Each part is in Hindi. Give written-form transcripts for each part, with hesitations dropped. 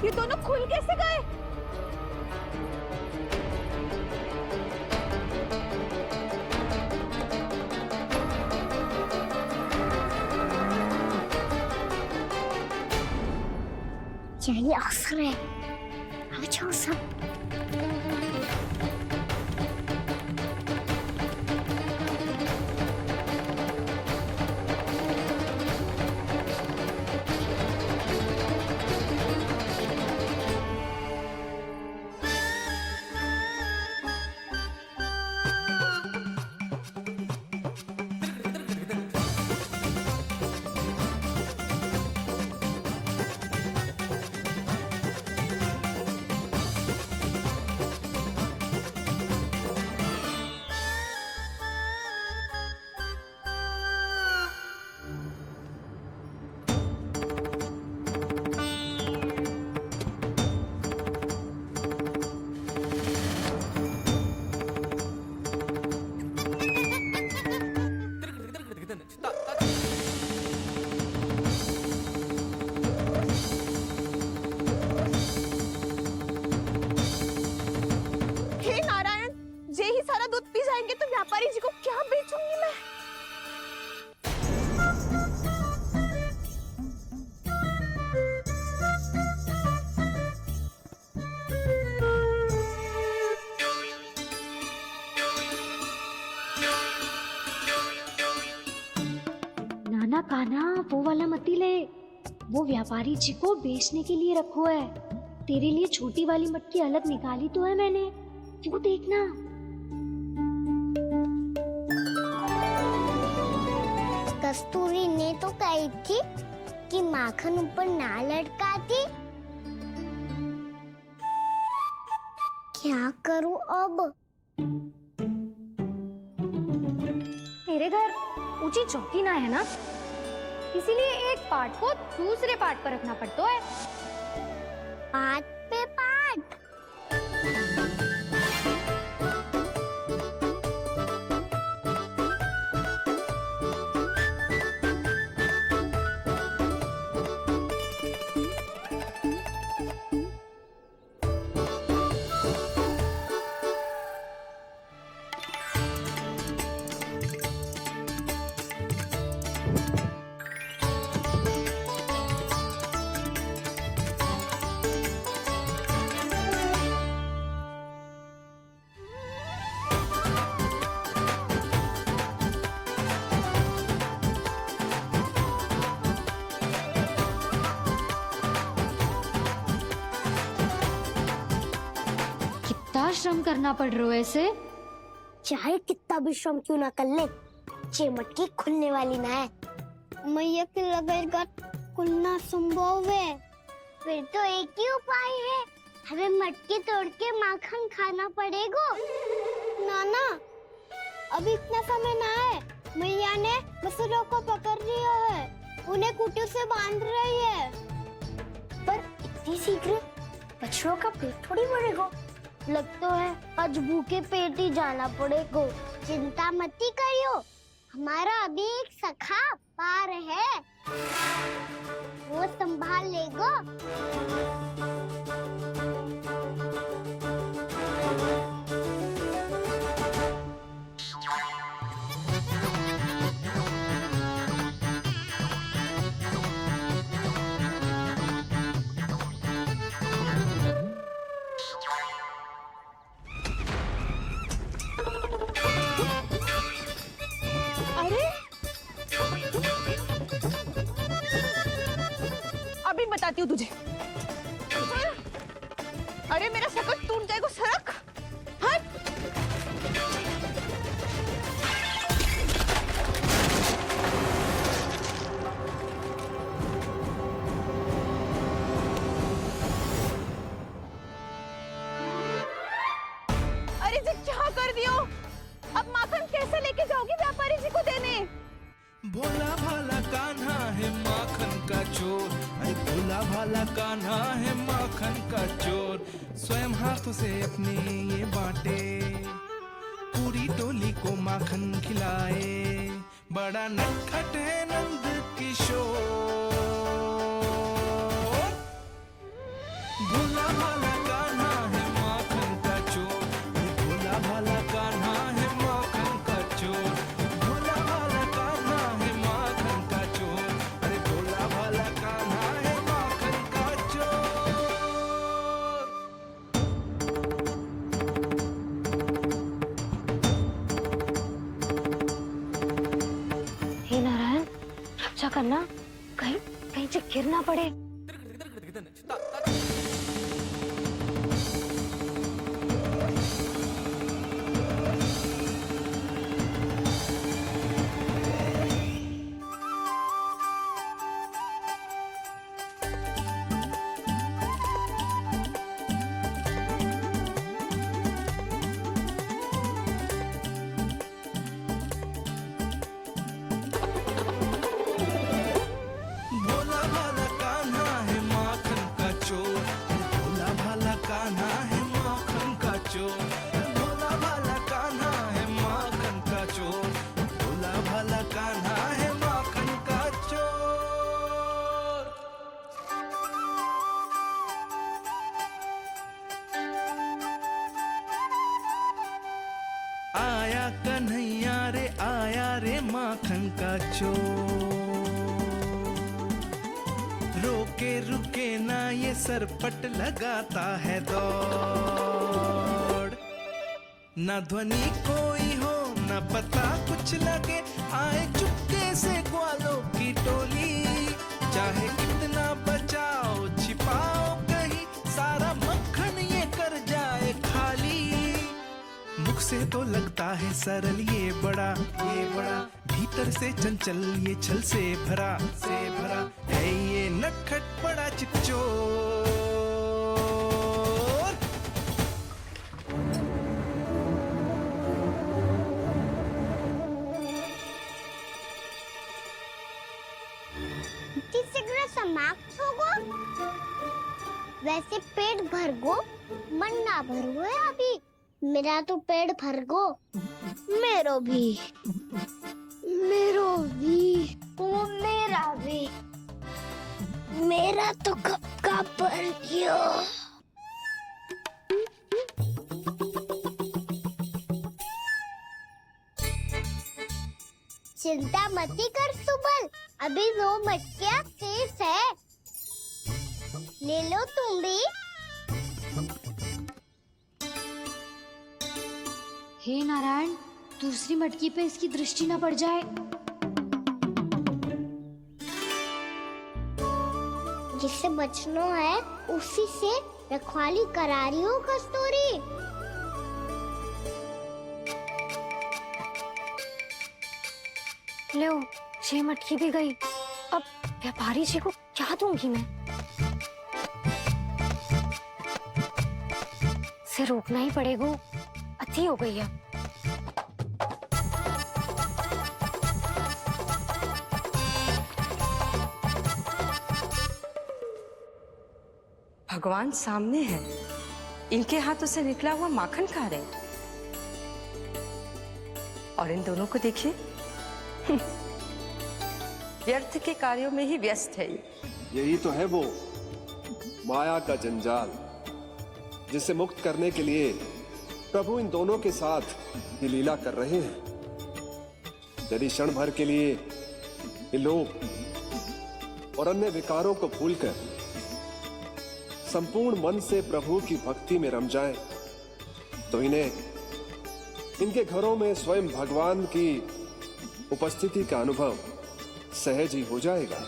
ये दोनों खुल कैसे गए? यही आखिर है। आ जाओ सब। व्यापारी जी को क्या बेचूंगी मैं? नाना कान्हा वो वाला मती ले, वो व्यापारी जी को बेचने के लिए रखो है। तेरे लिए छोटी वाली मटकी अलग निकाली तो है मैंने, वो देखना। कस्तूरी ने तो कही थी कि माखन ऊपर ना लटकाती। क्या करूं अब? मेरे घर ऊंची चौकी ना है ना, इसीलिए एक पार्ट को दूसरे पार्ट पर रखना पड़ता है। पार्ट पे पार्ट। कितना श्रम करना पड़ रहा है ऐसे। चाहे कितना भी श्रम क्यों ना कर ले, ये मटकी खुलने वाली ना है। मैया के लगेगा खुलना संभव है। फिर तो एक ही उपाय है, हमें मटकी तोड़ के माखन खाना पड़ेगा। नाना, अभी इतना समय ना है। मैया ने मसूरों को पकड़ लिया है, उन्हें कुटियों से बांध रही है। पर इतनी शीघ्र बछड़ों का पेट थोड़ी भरेगा। लगता है आज भूखे पेट ही जाना पड़ेगा। चिंता मत करियो, हमारा अभी एक सखा पार है, वो संभाल लेगा। अभी बताती हूँ तुझे। अरे मेरा सकट टूट जाएगा, सरक हट। अरे जी क्या कर दियो? अब माखन कैसे लेके जाओगी व्यापारी जी को देने? भोला भाला कान्हा है माखन का चोर, अरे भोला भाला कान्हा है माखन का चोर। स्वयं हाथों से अपने ये बांटे, पूरी टोली को माखन खिलाए। बड़ा नटखट है नंद किशोर, करना, कहीं कहीं से गिर ना पड़े। भोला भाला कान्हा है माखन का चोर, भोला भाला कान्हा है माखन का चोर, भोला भाला कान्हा है माखन का चोर, भोला भाला कान्हा है माखन का चोर। आया कन्हैया रे आया रे माखन का चोर, रोके रुके ना ये सरपट लगाता है दौड़, ना ध्वनि कोई हो ना पता कुछ लगे, आए चुपके से ग्वालों की टोली, चाहे कितना बचाओ छिपाओ कहीं, सारा मक्खन ये कर जाए खाली। मुख से तो लगता है सरल ये बड़ा भीतर से चंचल ये छल से भरा है ये नटखट बड़ा चिकचोर। तीसरा समाप्त होगो, वैसे पेट भर गो मन ना भर गो है अभी। मेरा तो पेट भर गो, मेरो भी ओ मेरा भी, मेरा तो कब का भर गयो। चिंता मती कर सुबल, अभी 2 मटकियाँ शेष है, ले लो तुम भी। हे नारायण, दूसरी मटकी पे इसकी दृष्टि न पड़ जाए। जिससे बचना है उसी से रखवाली करा रही हो कस्तूरी। लो, 6 मटकी भी गई, अब व्यापारी जी को क्या दूंगी मैं? इसे रोकना ही पड़ेगा, अति हो गई है। भगवान सामने है, इनके हाथों से निकला हुआ माखन खा रहे, और इन दोनों को देखिए व्यर्थ के कार्यों में ही व्यस्त है। यही तो है वो माया का जंजाल, जिसे मुक्त करने के लिए प्रभु इन दोनों के साथ ये लीला कर रहे हैं। यदि क्षण भर के लिए ये लोग और अन्य विकारों को भूलकर संपूर्ण मन से प्रभु की भक्ति में रम जाएं, तो इन्हें इनके घरों में स्वयं भगवान की उपस्थिति का अनुभव सहज ही हो जाएगा।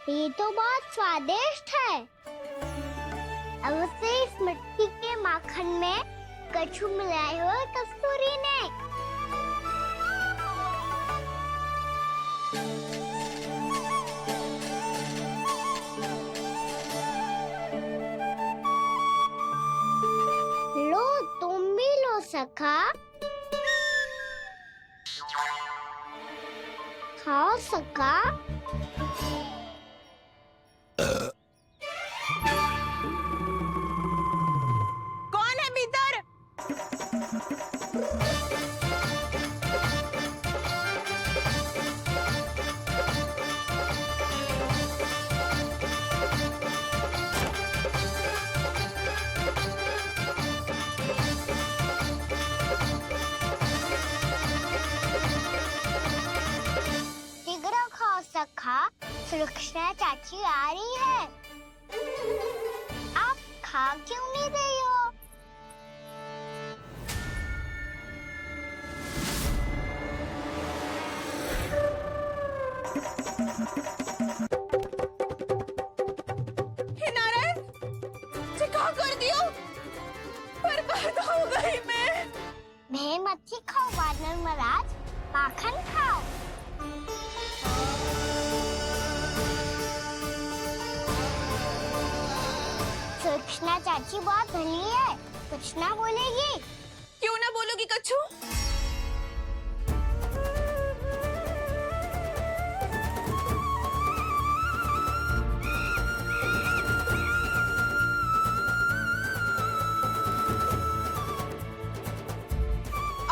ये तो बहुत स्वादिष्ट है। अवश्य इस मिट्टी के माखन में कछु मिलाए हो कस्तूरी ने। लो तुम भी लो सखा, खाओ सखा। कौन है भीतर? कृष्णा चाची आ रही है। आप खा क्यों नहीं रही हो? हे नारायण, मुझे क्या कर दियो? बर्बाद हो गई मैं मच्छी खाओ वानर महाराज, माखन खाओ। कृष्णा चाची बहुत भली है, कुछ ना बोलेगी। क्यों ना बोलोगी कच्छू?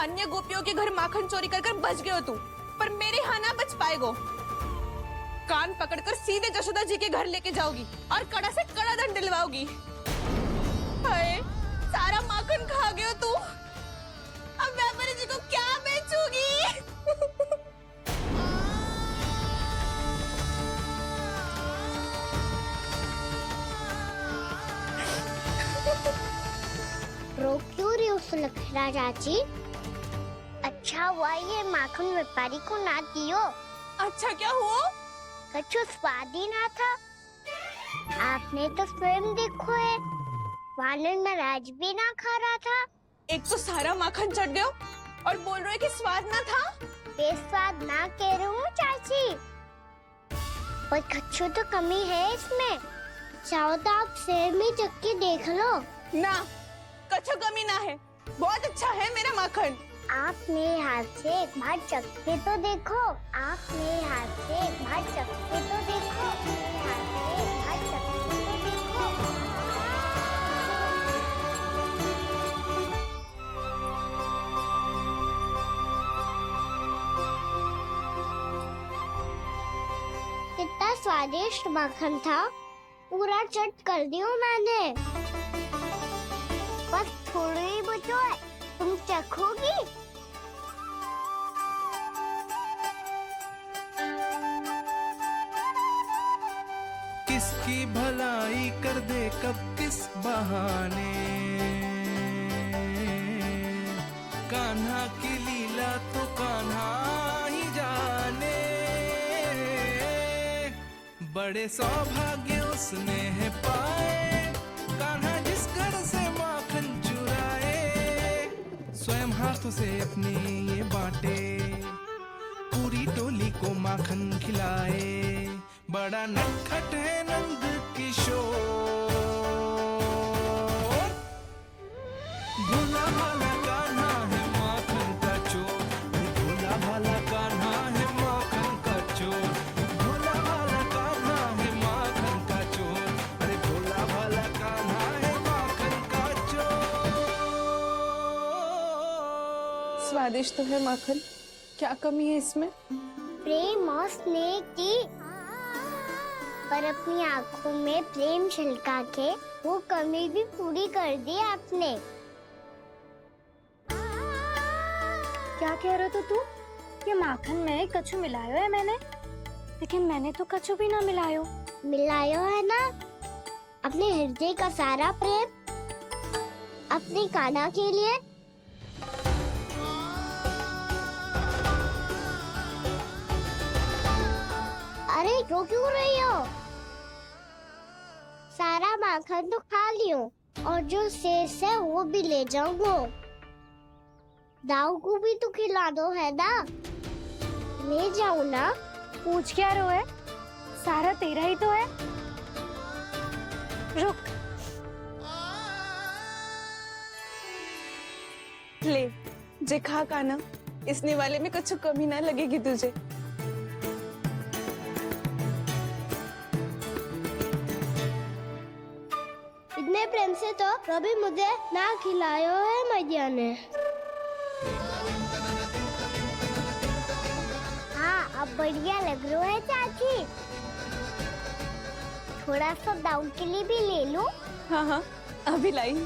अन्य गोपियों के घर माखन चोरी कर कर बच गए हो तू, पर मेरे यहाँ ना बच पाएगो। कान पकड़कर सीधे जशोदा जी के घर लेके जाओगी और कड़ा से कड़ा दंड दिलवाओगी। हाय, सारा माखन खा गए हो तू। अब व्यापारी जी को क्या बेचूगी? रो क्यों रही हो सुलक्षणा चाची? अच्छा हुआ ये माखन व्यापारी को ना दियो। अच्छा क्या हुआ? कछु स्वाद ही ना था। आपने तो स्वयं देखो है, वानर महाराज भी ना खा रहा था। एक तो सारा माखन चढ़ गयो और बोल रहे हो कि स्वाद ना था। बेस्वाद ना कह रही हूँ चाची, पर कछु तो कमी है इसमें। चाहो तो आप सेब में चक्की देख लो। ना, कछु कमी ना है, बहुत अच्छा है मेरा माखन। आप मेरे हाथ से एक बार चखके तो देखो। आप मेरे हाथ से एक बार चखके तो देखो। मेरे हाथ से एक बार चखके तो देखो। कितना स्वादिष्ट माखन था, पूरा चट कर दियो मैंने। बस थोड़ी ही बचो है, तुम चखोगी? किसकी भलाई कर दे कब किस बहाने, कान्हा की लीला तो कान्हा ही जाने। बड़े सौभाग्य उसने है पाए, कान्हा जिस घर से माखन चुराए। स्वयं हाथों से अपने ये बांटे, पूरी टोली को माखन खिलाए। बड़ा नटखट है नंद किशोर, भोला भाला कान्हा है माखन का चोर। भोला भाला कान्हा है माखन का चोर। भोला भाला कान्हा है माखन का चोर। अरे भोला भाला कान्हा है माखन का चोर। स्वादिष्ट तो है माखन, क्या कमी है इसमें? प्रेम और स्नेह की, पर अपनी आँखों में प्रेम छलका के वो कमी भी पूरी कर दी आपने। क्या कह रहे हो तू? ये माखन में कछु मिलायो है मैंने, लेकिन मैंने तो कछु भी ना मिलायो। मिलायो है ना अपने हृदय का सारा प्रेम अपनी कान्हा के लिए। अरे रो क्यों रही हो? सारा माखन तो खा लियो और जो शेष है वो भी ले जाऊंगा। दाऊ को भी तो खिला दो है ना, ले जाऊं ना। पूछ क्या रहो है, सारा तेरा ही तो है। रुक, ले जे खा कान्हा, इसने वाले में कुछ कमी ना लगेगी तुझे। इतने प्रेम से तो कभी मुझे ना खिलायो है मैया ने। हाँ, अब बढ़िया लग रहा है चाची। थोड़ा सा दाऊ के लिए भी ले लो। हाँ हाँ, अभी लाई।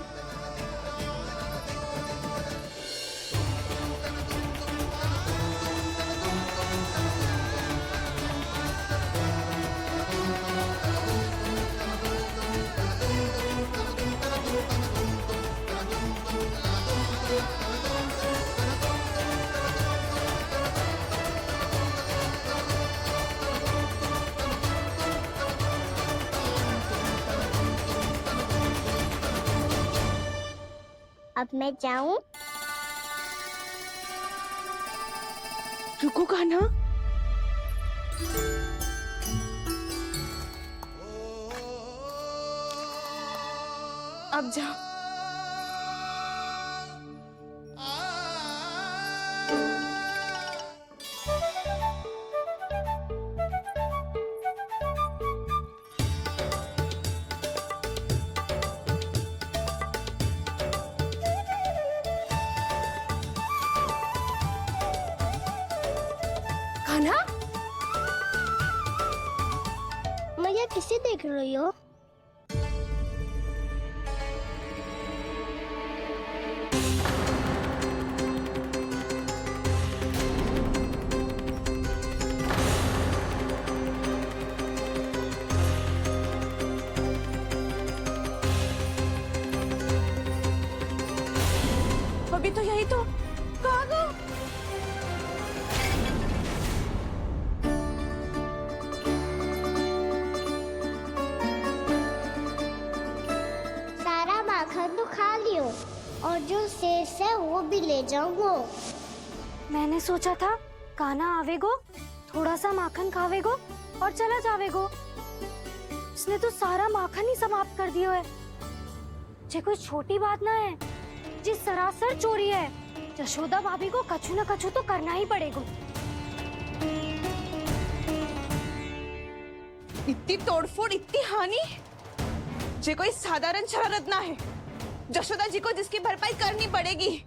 अब मैं जाऊं? रुको कान्हा, अब जा। कान्हा, मैया किसे देख रही हो? अभी तो यही तो। कहाँ गो? सारा माखन तो खा लियो और जो शेष है वो भी ले जाऊंगो। मैंने सोचा था कान्हा आवेगो, थोड़ा सा माखन खावेगो और चला जावेगो। इसने तो सारा माखन ही समाप्त कर दियो है। ये कोई छोटी बात ना है, जिस सरासर चोरी है। यशोदा भाभी को कछु न कछु तो करना ही पड़ेगा। इतनी तोड़फोड़, इतनी हानि, ये कोई साधारण शरारत ना है। यशोदा जी को जिसकी भरपाई करनी पड़ेगी।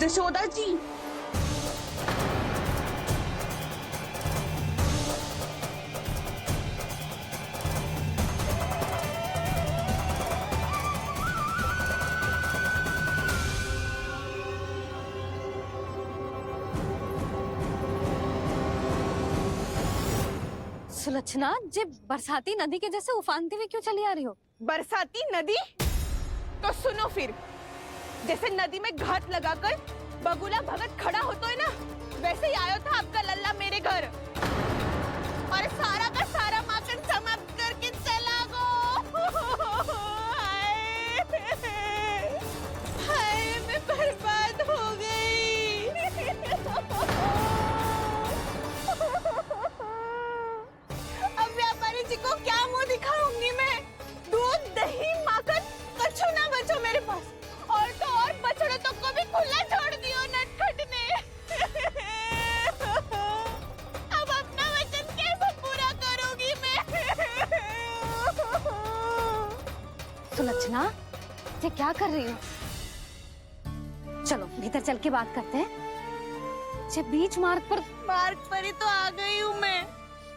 यशोदा जी, सुलक्षणा, जे बरसाती नदी के जैसे उफानते हुए क्यों चली आ रही हो? बरसाती नदी? तो सुनो फिर, जैसे नदी में घाट लगाकर बगुला भगत खड़ा होता है ना, वैसे ही आया था आपका लल्ला मेरे घर और सारा का सारा माखन समाप्त करके चला गो। हाय, मैं बर्बाद हो गई। अब व्यापारी जी को क्या मुंह दिखाऊंगी मैं? दूध, दही, माखन कछु ना बचो मेरे पास। और तो और बछड़े तो को भी खुला छोड़ दियो नटखट ने। अब अपना वचन कैसे पूरा करूंगी मैं? सुलक्षणा, ये क्या कर रही हो? चलो भीतर चल के बात करते हैं। ये बीच मार्ग पर ही तो आ गई हूँ मैं।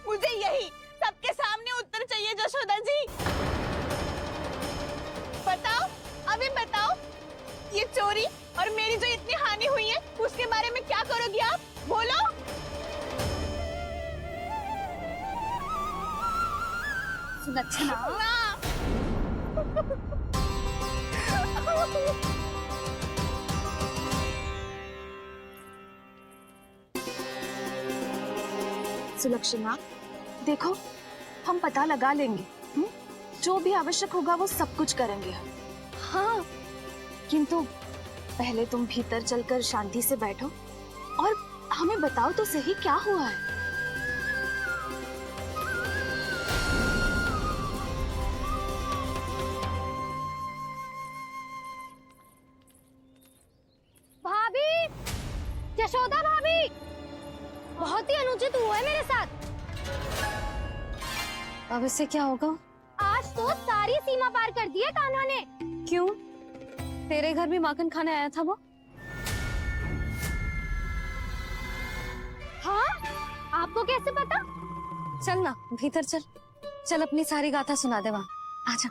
मुझे यही सबके सामने उत्तर चाहिए यशोदा जी। बताओ, अभी बताओ, ये चोरी और मेरी जो इतनी हानि हुई है उसके बारे में क्या करोगी आप? बोलो। सुलक्षणा, ना। सुलक्षणा, देखो, हम पता लगा लेंगे। जो भी आवश्यक होगा वो सब कुछ करेंगे हम। हाँ, किंतु पहले तुम भीतर चलकर शांति से बैठो और हमें बताओ तो सही क्या हुआ है। भाभी, यशोदा भाभी, बहुत ही अनुचित हुआ है मेरे साथ। अब इससे क्या होगा? आज तो सारी सीमा पार कर दी है कान्हा ने। क्यों? तेरे घर भी माखन खाने आया था वो? हाँ, आपको कैसे पता? चल ना भीतर चल, चल अपनी सारी गाथा सुना दे वहां, आजा।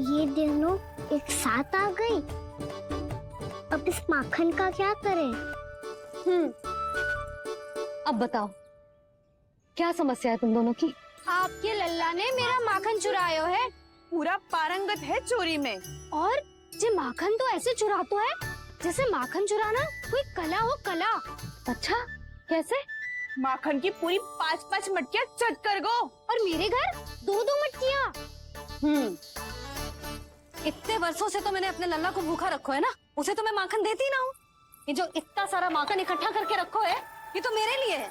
ये दोनों एक साथ आ गई। अब इस माखन का क्या करें? अब बताओ क्या समस्या है तुम दोनों की? आपके लल्ला ने मेरा माखन चुरायो है पूरा पारंगत है चोरी में। और जे माखन तो ऐसे चुरातो है जैसे माखन चुराना कोई कला हो, कला। अच्छा कैसे? माखन की पूरी 5-5 मटकियां चट कर गो। और मेरे घर 2-2 मटकियां। इतने वर्षों से तो मैंने अपने लल्ला को भूखा रखो है ना, उसे तो मैं माखन देती ना हूँ। ये जो इतना सारा माखन इकट्ठा करके रखो है, ये तो मेरे लिए है।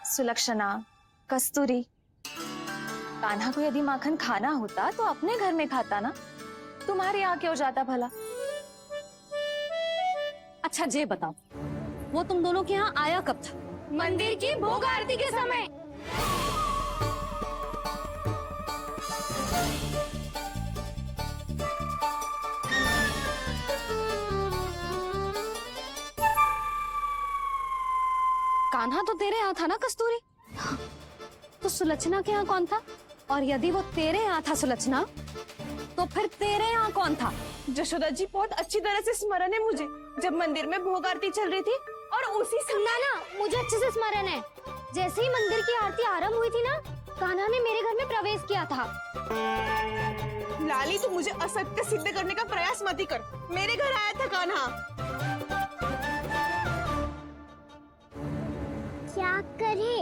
सुलक्षणा, कस्तूरी, कान्हा को यदि माखन खाना होता तो अपने घर में खाता ना, तुम्हारे यहाँ क्यों जाता भला? अच्छा ये बताओ, वो तुम दोनों के यहाँ आया कब था? मंदिर की भोग आरती के समय। कान्हा तो तेरे यहाँ था ना कस्तूरी? तो सुलक्षणा के यहाँ कौन था? और यदि वो तेरे यहाँ था सुलक्षणा, तो फिर तेरे यहाँ कौन था? जशोदा जी बहुत अच्छी तरह से स्मरण है मुझे, जब मंदिर में भोग आरती चल रही थी और उसी समय ना, मुझे अच्छे से स्मरण है। जैसे ही मंदिर की आरती आरंभ हुई थी ना, कान्हा ने मेरे घर में प्रवेश किया था। लाली, तू मुझे असत्य सिद्ध करने का प्रयास मत ही कर। मेरे घर आया था कान्हा। क्या करे?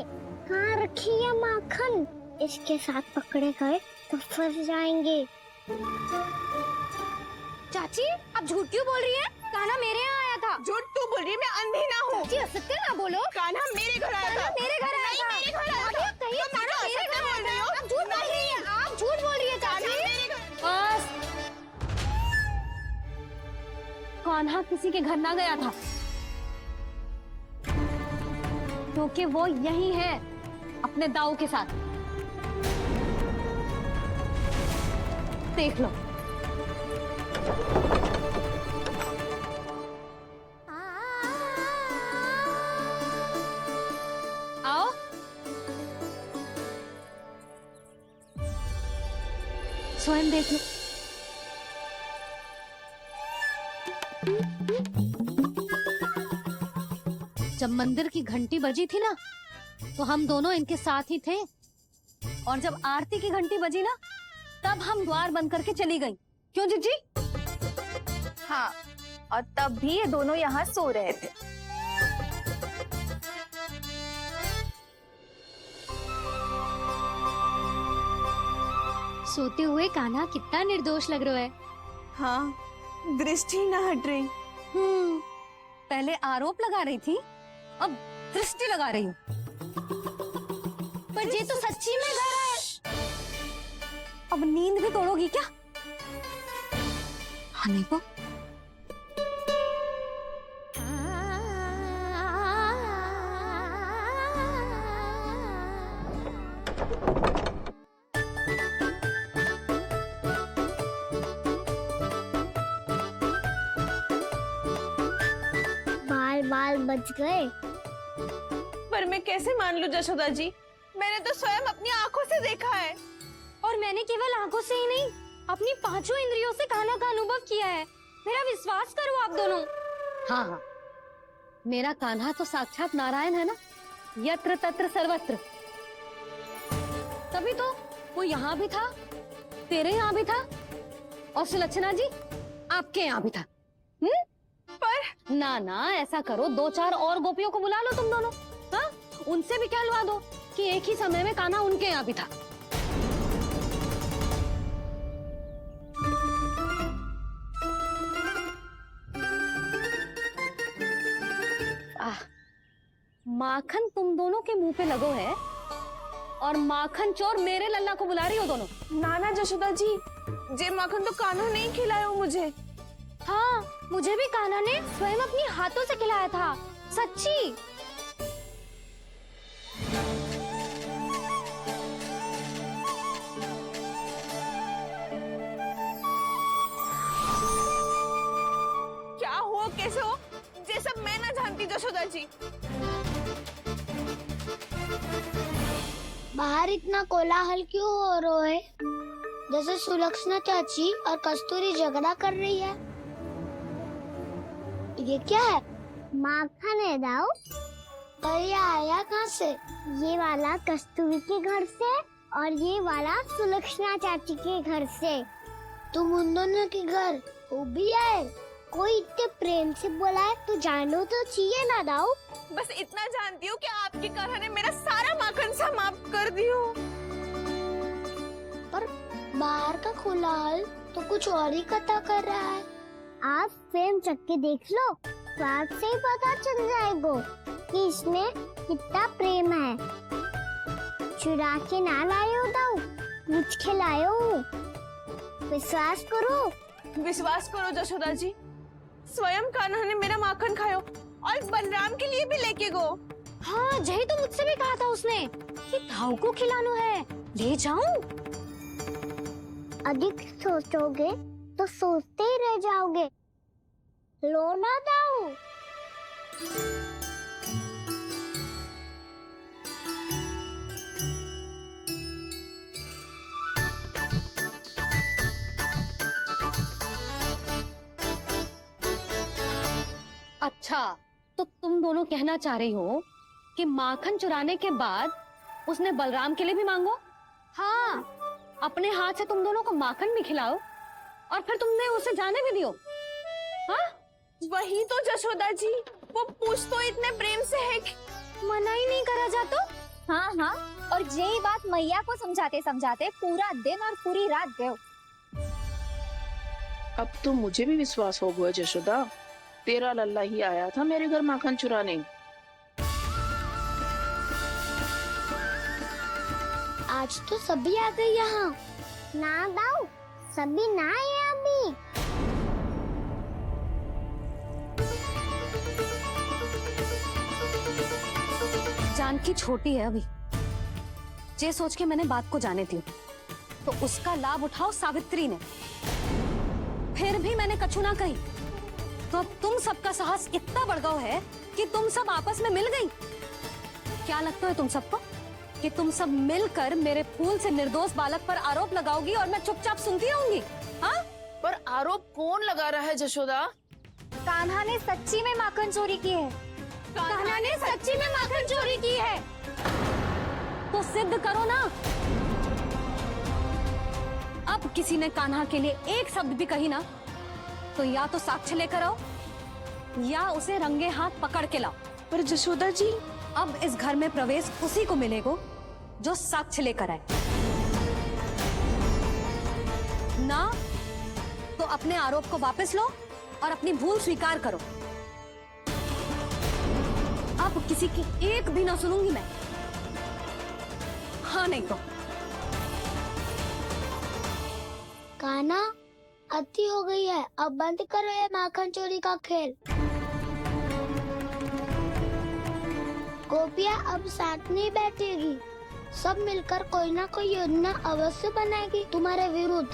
कहाँ रखी है माखन? इसके साथ पकड़े गए तो फंस जाएंगे। चाची, आप झूठ क्यों बोल रही हैं? कान्हा मेरे यहाँ आया था। झूठ तू बोल रही है, मैं अंधी ना हूँ। चाची, असत्य ना बोलो। कान्हा मेरे घर आया था। कान्हा मेरे घर आया नहीं, था। मेरे घर आया था। आप कहिए तुम कान्हा मुझे मेरे असत्य घर बोल आया रही था। हो। आप झूठ बोल रही हैं। आप झूठ बोल रही है कान्हा चाची। मेरे घर। बस, कान्हा किसी के घर ना गया था, क्योंकि वो यही है अपने दाऊ के साथ। देख लो। आओ। स्वयं देख लो। जब मंदिर की घंटी बजी थी ना, तो हम दोनों इनके साथ ही थे, और जब आरती की घंटी बजी ना, तब हम द्वार बंद करके चली गई। क्यों जीजी? हाँ, और तब भी ये दोनों यहाँ सो रहे थे। सोते हुए कान्हा कितना निर्दोष लग रहा है। हाँ, दृष्टि न हट रही। पहले आरोप लगा रही थी, अब दृष्टि लगा रही हूँ। पर ये तो सच्ची में घर है। अब नींद भी तोड़ोगी क्या? हनी को बाल बच गए। पर मैं कैसे मान लूं जशोदा जी? मैंने तो स्वयं अपनी आंखों से देखा है। और मैंने केवल आंखों से ही नहीं, अपनी 5 इंद्रियों से कान्हा का अनुभव किया है। मेरा विश्वास करो आप दोनों। हाँ हाँ, मेरा कान्हा तो साक्षात नारायण है ना, यत्र तत्र सर्वत्र। तभी तो वो यहाँ भी था, तेरे यहाँ भी था, और सुलक्षणा जी आपके यहाँ भी था। पर ना ना, ऐसा करो, 2-4 और गोपियों को बुला लो तुम दोनों। हाँ, उनसे भी कहलवा दो कि एक ही समय में कान्हा उनके यहाँ भी था। माखन तुम दोनों के मुंह पे लगो है और माखन चोर मेरे लल्ला को बुला रही हो दोनों। नाना जशोदा जी, जे माखन तो कान्हा ने ही खिलाया मुझे। हाँ, मुझे भी कान्हा ने स्वयं अपनी हाथों से खिलाया था, सच्ची। क्या हो कैसे हो, ये सब मैं ना जानती जशोदा जी। बाहर इतना कोलाहल क्यों हो रहा है? जैसे सुलक्षणा चाची और कस्तूरी झगड़ा कर रही है। ये क्या है? माखन है दाऊ। और ये आया कहाँ से? ये वाला कस्तूरी के घर से और ये वाला सुलक्षणा चाची के घर से। तुम उन दोनों के घर वो भी आए? कोई इतने प्रेम से बोला है तो जानो तो चाहिए ना दाऊ। बस इतना जानती हूँ कि आपकी कान्हा ने मेरा सारा माखन समाप्त कर दियो। पर बाहर का कोलाहल तो कुछ और ही कथा कर रहा है। आप स्वयं चख के देख लो, स्वाद से ही पता चल जाएगा कि इसमें कितना प्रेम है। चुरा के ना लायो दाऊ, मुझ खिलायो। विश्वास करो जशोदा जी, स्वयं कान्हा ने मेरा माखन खायो और बलराम के लिए भी लेके गो। हाँ, यही तो मुझसे भी कहा था उसने कि दाऊ को खिलाना है, ले जाऊं। अधिक सोचोगे तो सोचते ही रह जाओगे। लो ना दाऊ। अच्छा, तो तुम दोनों कहना चाह रही हो कि माखन चुराने के बाद उसने बलराम के लिए भी मांगो? हाँ, अपने हाथ से तुम दोनों को माखन भी खिलाओ और फिर तुमने उसे जाने भी दियो। हाँ, वही तो जशोदा जी, वो पूछ तो इतने प्रेम से है कि मना ही नहीं करा जाता। हाँ हाँ, और यही बात मैया को समझाते समझाते पूरा दिन और पूरी रात गयो। अब तो मुझे भी विश्वास हो गया जशोदा, तेरा लल्ला ही आया था मेरे घर माखन चुराने। आज तो सभी आ गए यहाँ। ना दाऊ, सभी ना आए अभी। जानकी छोटी है अभी, ये सोच के मैंने बात को जाने दी, तो उसका लाभ उठाओ सावित्री ने। फिर भी मैंने कछु ना कही, तो अब तुम सबका साहस इतना बढ़ गया है कि तुम सब आपस में मिल गई। क्या लगता है तुम सबको कि तुम सब मिलकर मेरे फूल से निर्दोष बालक पर आरोप लगाओगी और मैं चुपचाप सुनती रहूंगी? हाँ? पर आरोप कौन लगा रहा है जशोदा? कान्हा ने सच्ची में माखन चोरी की है। कान्हा ने सच्ची में माखन चोरी की है। तो सिद्ध करो ना। अब किसी ने कान्हा के लिए एक शब्द भी कही ना, तो या तो साक्ष्य लेकर आओ या उसे रंगे हाथ पकड़ के लाओ। पर जशोदा जी, अब इस घर में प्रवेश उसी को मिलेगा जो साक्ष्य लेकर आए। ना तो अपने आरोप को वापस लो और अपनी भूल स्वीकार करो। अब किसी की एक भी ना सुनूंगी मैं। हाँ नहीं तो कान्हा, अति हो गई है, अब बंद करो ये माखन चोरी का खेल। गोपिया अब साथ नहीं बैठेगी, सब मिलकर कोई ना कोई योजना अवश्य बनाएगी तुम्हारे विरुद्ध।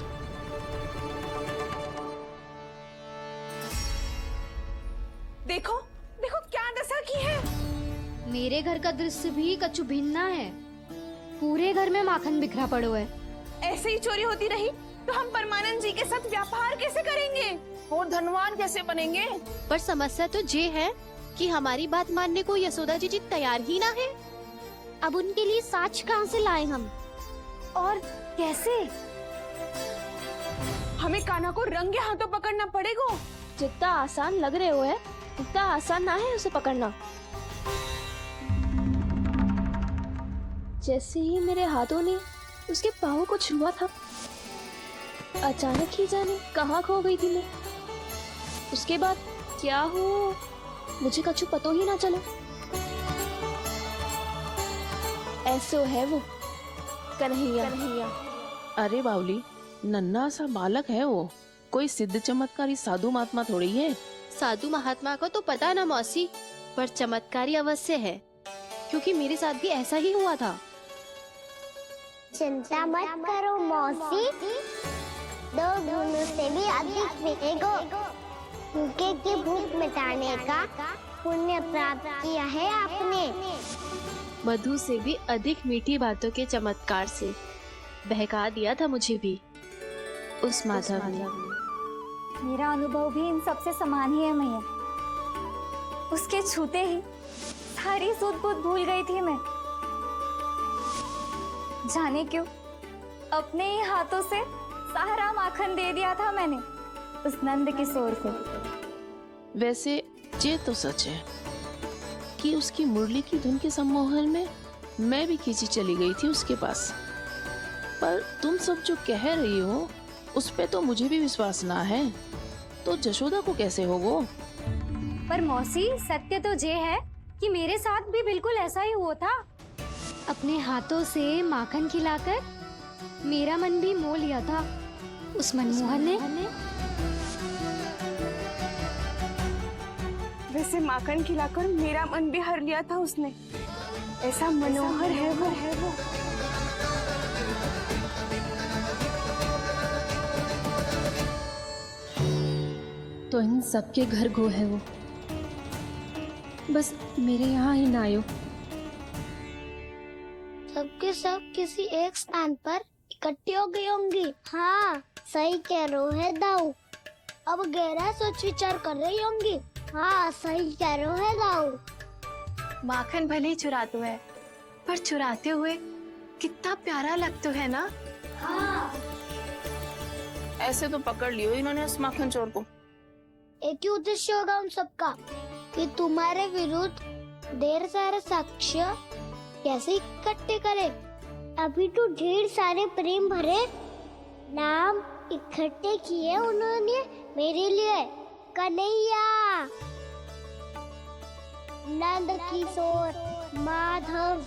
देखो देखो क्या दशा की है। मेरे घर का दृश्य भी कछु भिन्न है। पूरे घर में माखन बिखरा पड़ो है। ऐसे ही चोरी होती रही तो हम परमानंद जी के साथ व्यापार कैसे करेंगे और धनवान कैसे बनेंगे? पर समस्या तो ये है कि हमारी बात मानने को यशोदा जी तैयार ही ना है। अब उनके लिए साक्ष्य कहाँ से लाएं हम? और कैसे? हमें कान्हा को रंगे हाथों पकड़ना पड़ेगा। जितना आसान लग रहे हो है, उतना आसान ना है उसे पकड़ना। जैसे ही मेरे हाथों ने उसके पाँव को छुआ था, अचानक ही जाने कहाँ खो गई थी मैं। उसके बाद क्या हो मुझे कछु पता ही ना चला। ऐसो है वो कन्हैया। अरे बावली, नन्हा सा बालक है वो, कोई सिद्ध चमत्कारी साधु महात्मा थोड़ी है। साधु महात्मा को तो पता ना मौसी, पर चमत्कारी अवश्य है, क्योंकि मेरे साथ भी ऐसा ही हुआ था। चिंता मत करो मौसी, 2 गुणों से भी अधिक मिलेगा। भूखे की भूख मिटाने का पुण्य प्राप्त किया है आपने। मधु से भी अधिक मीठी बातों के चमत्कार से बहका दिया था मुझे भी उस माधव ने। मेरा अनुभव भी इन सबसे समान ही है मैया। उसके छूते ही सारी सूध बूध भूल गई थी मैं। जाने क्यों अपने ही हाथों से सारा माखन दे दिया था मैंने उस नंद किशोर को। वैसे ये तो सच है कि उसकी मुरली की धुन के सम्मोहन में मैं भी खींची चली गई थी उसके पास। पर तुम सब जो कह रही हो उस पे तो मुझे भी विश्वास ना है, तो जशोदा को कैसे होगो? पर मौसी, सत्य तो ये है कि मेरे साथ भी बिल्कुल ऐसा ही हुआ था। अपने हाथों से माखन खिलाकर मेरा मन भी मोह लिया था उस मनमोहन ने। वैसे माखन खिलाकर मेरा मन भी हर लिया था उसने। ऐसा मनोहर है वो। तो इन सबके घर गो है वो, बस मेरे यहाँ ही ना आयो। सबके सब किसी एक स्थान पर इकट्ठी हो गई होंगी। हाँ, सही कह रहे है दाऊ। अब गहरा सोच विचार कर रही होंगी। हाँ, सही कह रहे है दाऊ। माखन भले ही चुराते है, पर चुराते हुए कितना प्यारा लगता है ना। ऐसे तो पकड़ लियो इन्होंने उस माखन चोर को। एक ही उद्देश्य होगा उन सबका कि तुम्हारे विरुद्ध ढेर सारे साक्ष्य कैसे इकट्ठे करे। अभी तो ढेर सारे प्रेम भरे नाम इकट्ठे किए उन्होंने मेरे लिए। कन्हैया, नंद किशोर, माधव,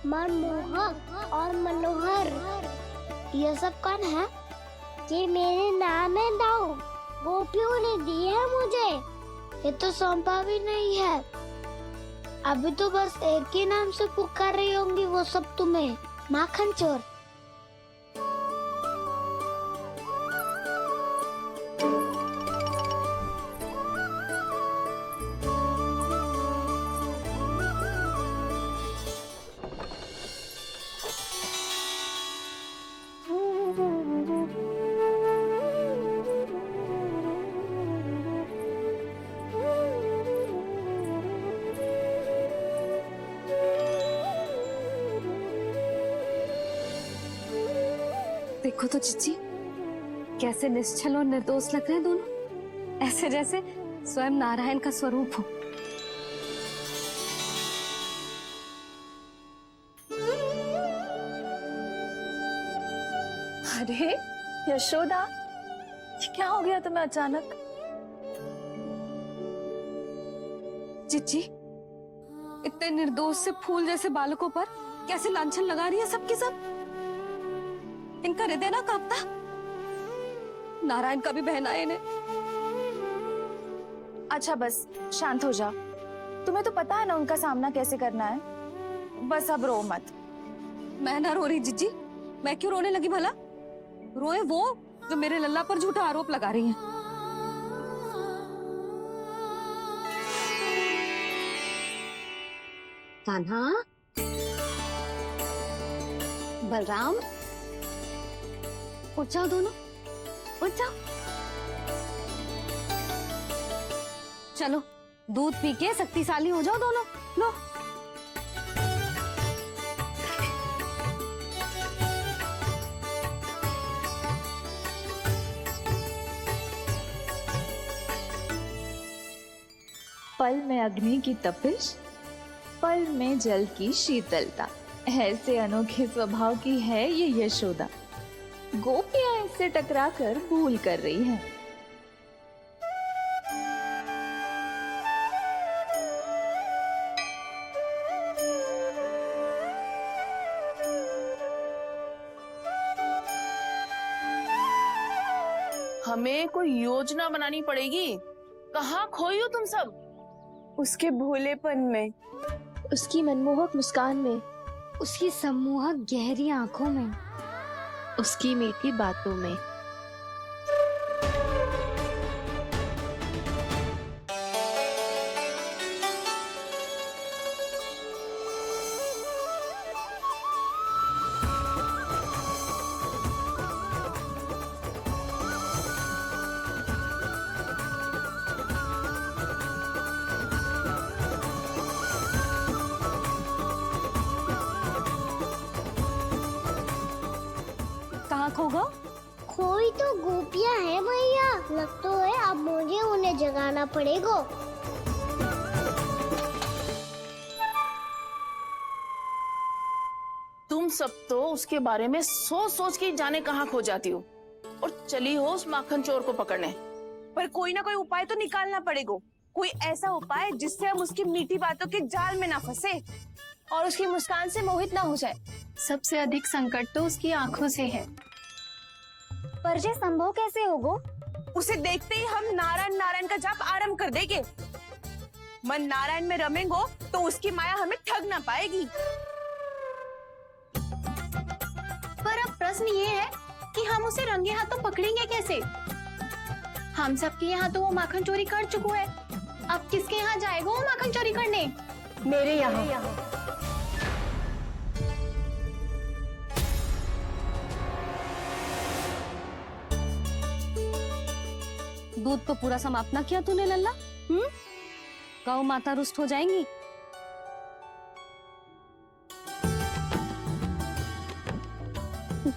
मनमोहक और मनोहर, ये सब कौन है? ये मेरे नाम है दाऊ। गोपियों ने दी है मुझे, ये तो सौंपा भी नहीं है। अभी तो बस एक ही नाम से पुकार रही होंगी वो सब तुम्हें, माखन चोर। देखो तो चिच्ची, कैसे निश्चल और निर्दोष लग रहे हैं दोनों, ऐसे जैसे स्वयं नारायण का स्वरूप हो। अरे यशोदा, ये क्या हो गया तुम्हें अचानक? चिच्ची, इतने निर्दोष से फूल जैसे बालकों पर कैसे लांछन लगा रही है सबके सब। इनका हृदय ना कांपता? नारायण का भी बहना है इन्हें। अच्छा बस शांत हो जाओ, तुम्हें तो पता है ना उनका सामना कैसे करना है। बस अब रो मत। मैं ना रो रही जिज्जी, मैं क्यों रोने लगी भला? रोए वो जो मेरे लल्ला पर झूठा आरोप लगा रही हैं। कान्हा, बलराम, उठ जाओ दोनों, उठ जाओ। चलो दूध पी के शक्तिशाली हो जाओ दोनों। लो। पल में अग्नि की तपिश, पल में जल की शीतलता, ऐसे अनोखे स्वभाव की है ये यशोदा। गोपियां इससे टकराकर भूल कर रही हैं। हमें कोई योजना बनानी पड़ेगी। कहाँ खोई हो तुम सब? उसके भोलेपन में, उसकी मनमोहक मुस्कान में, उसकी सम्मोहक गहरी आंखों में, उसकी मीठी बातों में। कहाँ खो गो? कोई तो गोपियां है भैया, लगता है अब मुझे उन्हें जगाना पड़ेगा। तुम सब तो उसके बारे में सोच सोच के जाने कहाँ खो जाती हो और चली हो उस माखन चोर को पकड़ने। पर कोई ना कोई उपाय तो निकालना पड़ेगा। कोई ऐसा उपाय जिससे हम उसकी मीठी बातों के जाल में ना फंसे और उसकी मुस्कान से मोहित ना हो जाए। सबसे अधिक संकट तो उसकी आंखों से है। पर ये संभव कैसे होगा? उसे देखते ही हम नारायण नारायण का जाप आरंभ कर देंगे। मन नारायण में रमेंगो तो उसकी माया हमें ठग ना पाएगी। पर अब प्रश्न ये है कि हम उसे रंगे हाथों पकड़ेंगे कैसे? हम सबके यहाँ तो वो माखन चोरी कर चुका है। अब किसके यहाँ जाएगा वो माखन चोरी करने? मेरे यहाँ। दूध तो पूरा समाप्त ना किया तूने लल्ला। गौ माता रुष्ट हो जाएंगी।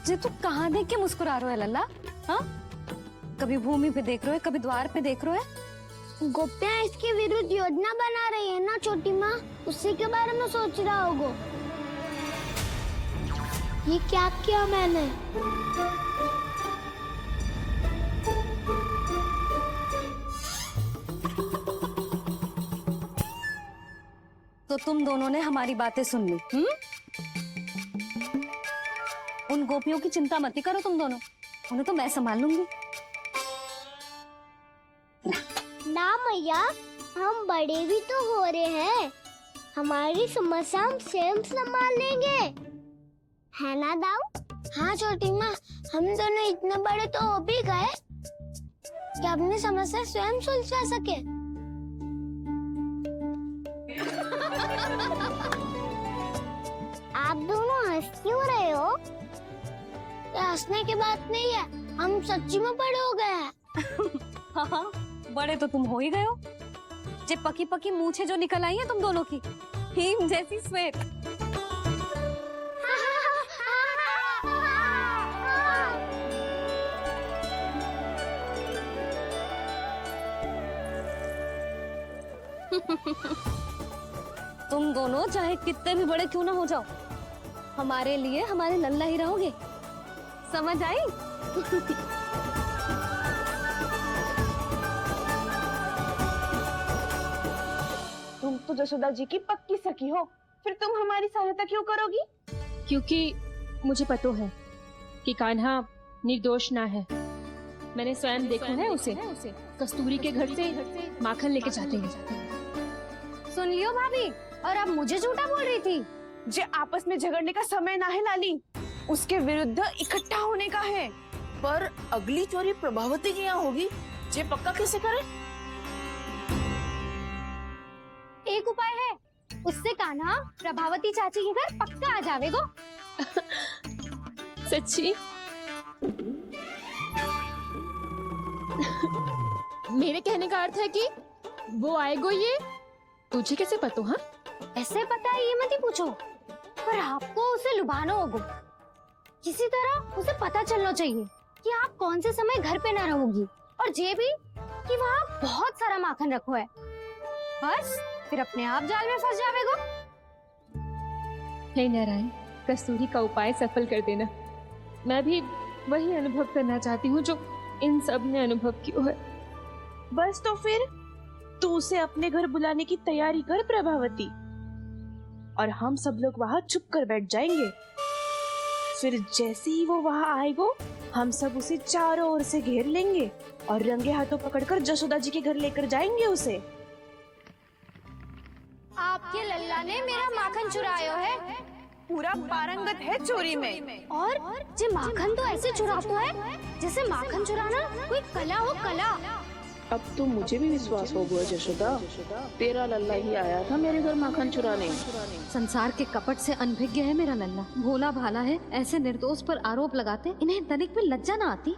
जे तू कहाँ देख के मुस्कुरा रहे हो लल्ला? हाँ, कभी भूमि पे देख रहे हो, कभी द्वार पे देख रहे हो। गोपियां इसके विरुद्ध योजना बना रही है ना छोटी माँ, उसी के बारे में सोच रहा होगा। ये क्या किया मैंने? तो तुम दोनों ने हमारी बातें सुन ली। उन गोपियों की चिंता मत करो तुम दोनों, उन्हें तो मैं संभाल लूंगी। ना मैया, हम बड़े भी तो हो रहे हैं, हमारी समस्या हम स्वयं संभाल लेंगे, है ना दाऊ? हाँ छोटी माँ, हम दोनों इतने बड़े तो हो भी गए कि अपनी समस्या स्वयं सुलझा सके। आप दोनों हंस क्यों रहे हो? ये हंसने की बात नहीं है, हम सच्ची में बड़े हो गए हैं। हाँ, बड़े तो तुम हो ही गए हो। जे पकी पकी मूछें जो निकल आई हैं तुम दोनों की, हिम जैसी श्वेत। तुम दोनों चाहे कितने भी बड़े क्यों ना हो जाओ, हमारे लिए हमारे लल्ला ही रहोगे। समझ आई? तुम तो जशोदा जी की पक्की सखी हो, फिर तुम हमारी सहायता क्यों करोगी? क्योंकि मुझे पता है कि कान्हा निर्दोष ना है। मैंने स्वयं देखा है उसे कस्तूरी के घर से माखन लेके जाते हैं। सुन लियो भाभी, और अब मुझे झूठा बोल रही थी। जे आपस में झगड़ने का समय ना है लाली, उसके विरुद्ध इकट्ठा होने का है। पर अगली चोरी प्रभावती के यहाँ होगी, जे पक्का कैसे करे? एक उपाय है, उससे कान्हा प्रभावती चाची के घर पक्का आ जावेगो। सच्ची? मेरे कहने का अर्थ है कि वो आएगो। ये तुझे कैसे पता? हाँ, ऐसे पता है ये मत ही पूछो, पर आपको उसे लुभाना होगा। किसी तरह उसे पता चलना चाहिए कि आप कौन से समय घर पे ना रहोगी, और ये भी कि वहाँ बहुत सारा माखन रखो है। बस फिर अपने आप जाल में फंस जावेगो। हे नारायण, कस्तूरी का उपाय सफल कर देना। मैं भी वही अनुभव करना चाहती हूँ जो इन सब ने अनुभव किया है। बस तो फिर तू उसे अपने घर बुलाने की तैयारी कर प्रभावती, और हम सब लोग वहाँ चुप कर बैठ जाएंगे। फिर जैसे ही वो वहाँ आएगो, हम सब उसे चारों ओर से घेर लेंगे और रंगे हाथों पकड़कर जशोदा जी के घर लेकर जाएंगे उसे। आपके लल्ला ने मेरा माखन चुरायो है पूरा पारंगत है चोरी में। और जे माखन तो ऐसे चुराता है जैसे माखन चुराना कोई कला हो, कला। अब तो मुझे भी विश्वास हो गया जशोदा, तेरा लल्ला ही आया था मेरे घर माखन चुराने। संसार के कपट से अनभिज्ञ है मेरा लल्ला, भोला भाला है, ऐसे निर्दोष पर आरोप लगाते इन्हें तनिक भी लज्जा ना आती।